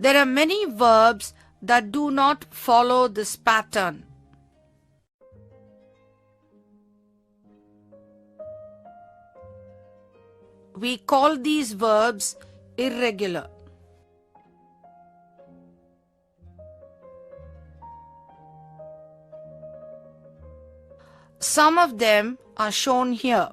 There are many verbs that do not follow this pattern. We call these verbs irregular. Some of them are shown here.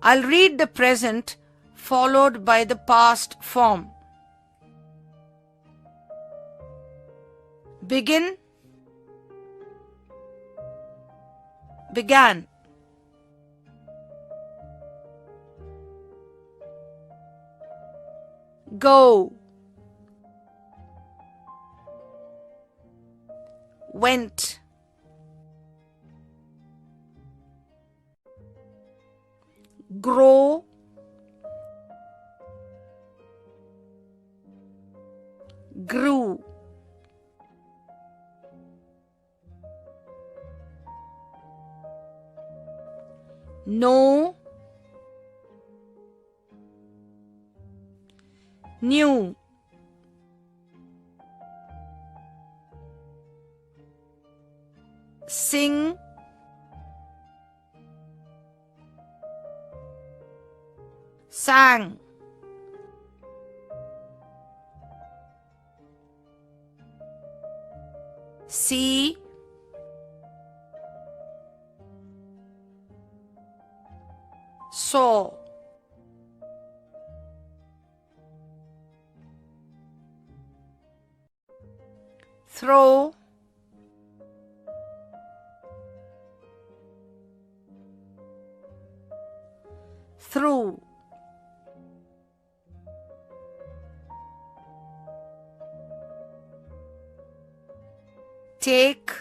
I'll read the present followed by the past form. Begin, began. Go, went. Grow, grew. Know, knew. Sing, sang. See, saw. Throw, through. Take,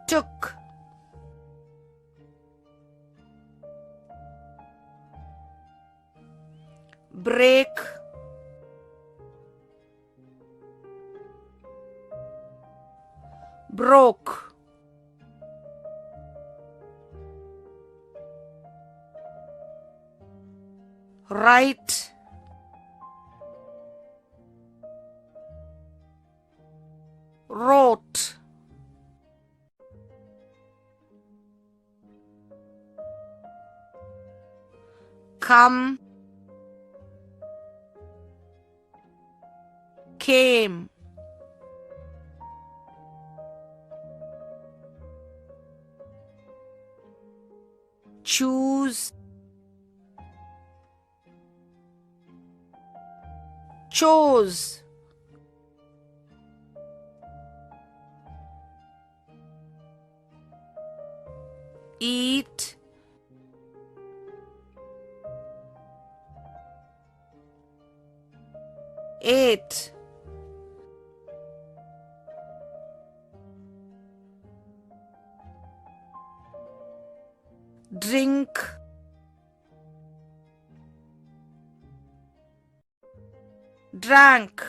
took. Break, broke. Write, wrote. Come, came. Choose, chose. Eat, ate. Drink, drank.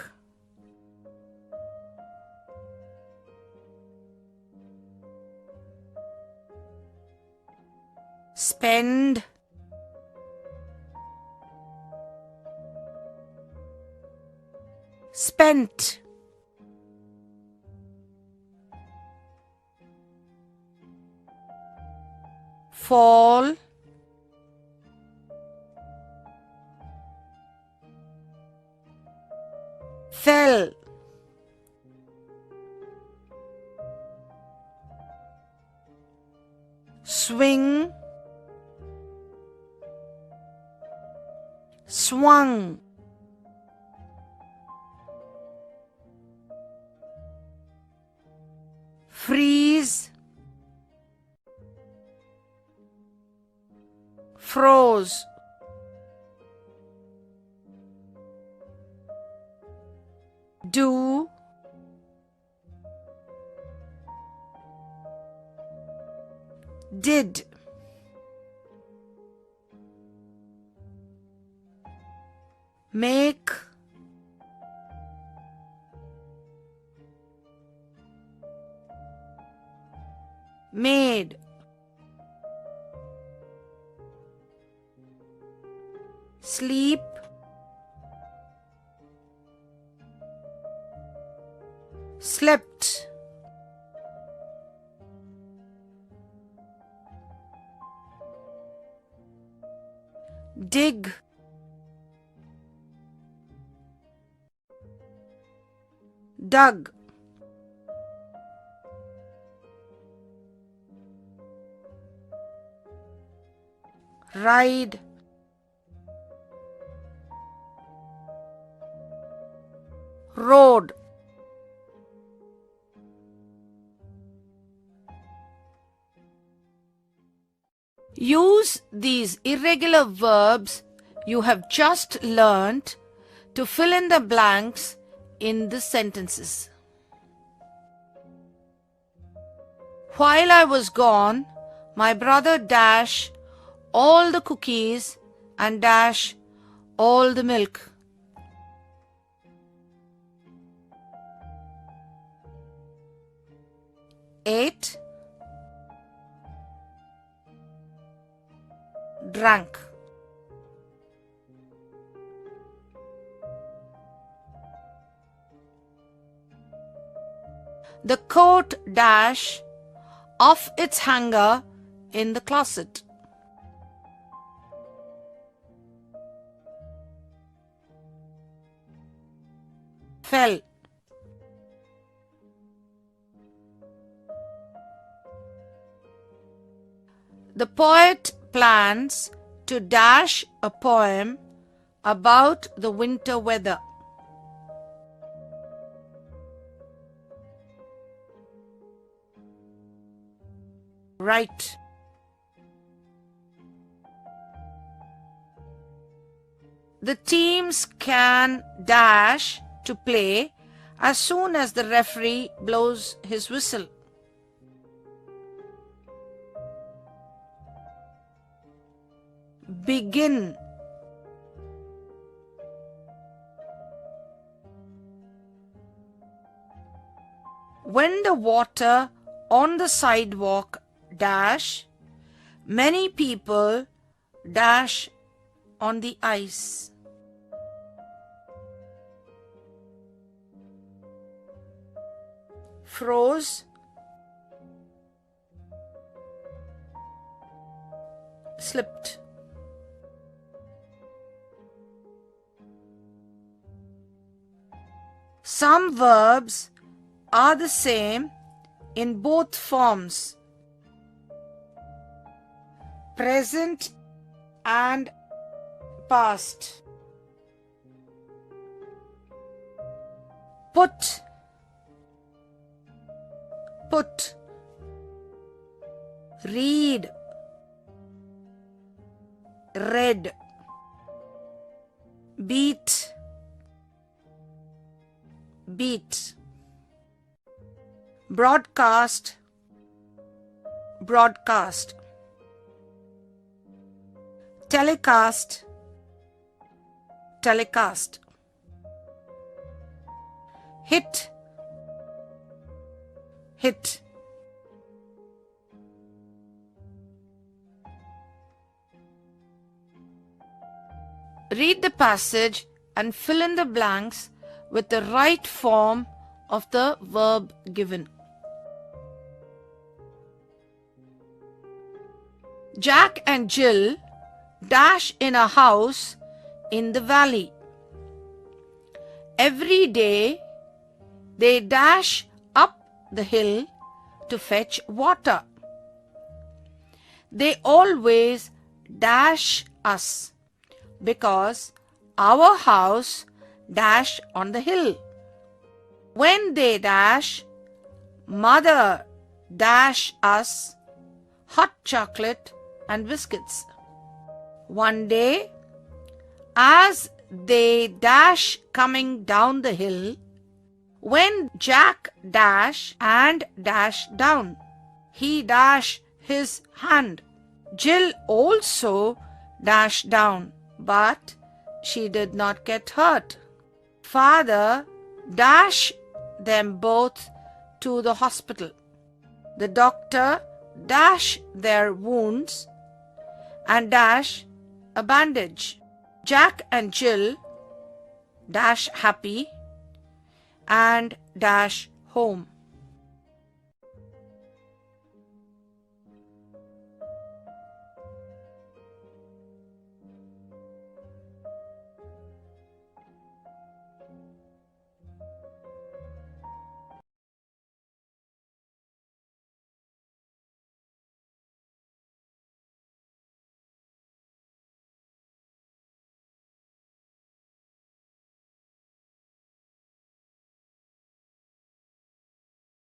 Spend, spent. Fall, fell. Swing, swung. Freeze, froze. Do, did. Make, sleep, slept, dig, dug, ride, road, use these irregular verbs you have just learnt to fill in the blanks in the sentences. While I was gone, my brother dash all the cookies and dash all the milk. Ate, drank. The coat dash off its hanger in the closet. Fell. The poet plans to dash a poem about the winter weather. Write. The teams can dash to play as soon as the referee blows his whistle. Begin. When the water on the sidewalk dash, many people dash on the ice. Froze, slipped. Some verbs are the same in both forms, present and past. Put, put. Read, read. Beat, beat. Broadcast, broadcast. Telecast, telecast. Hit, hit. Read the passage and fill in the blanks with the right form of the verb given. Jack and Jill dash in a house in the valley. Every day they dash up the hill to fetch water. They always dash us because our house dash on the hill. When they dash, mother dash us hot chocolate and biscuits. One day, as they dash coming down the hill, when Jack dash and dash down, he dash his hand. Jill also dashed down, but she did not get hurt. Father dash them both to the hospital. The doctor dash their wounds and dash a bandage. Jack and Jill dash happy and dash home.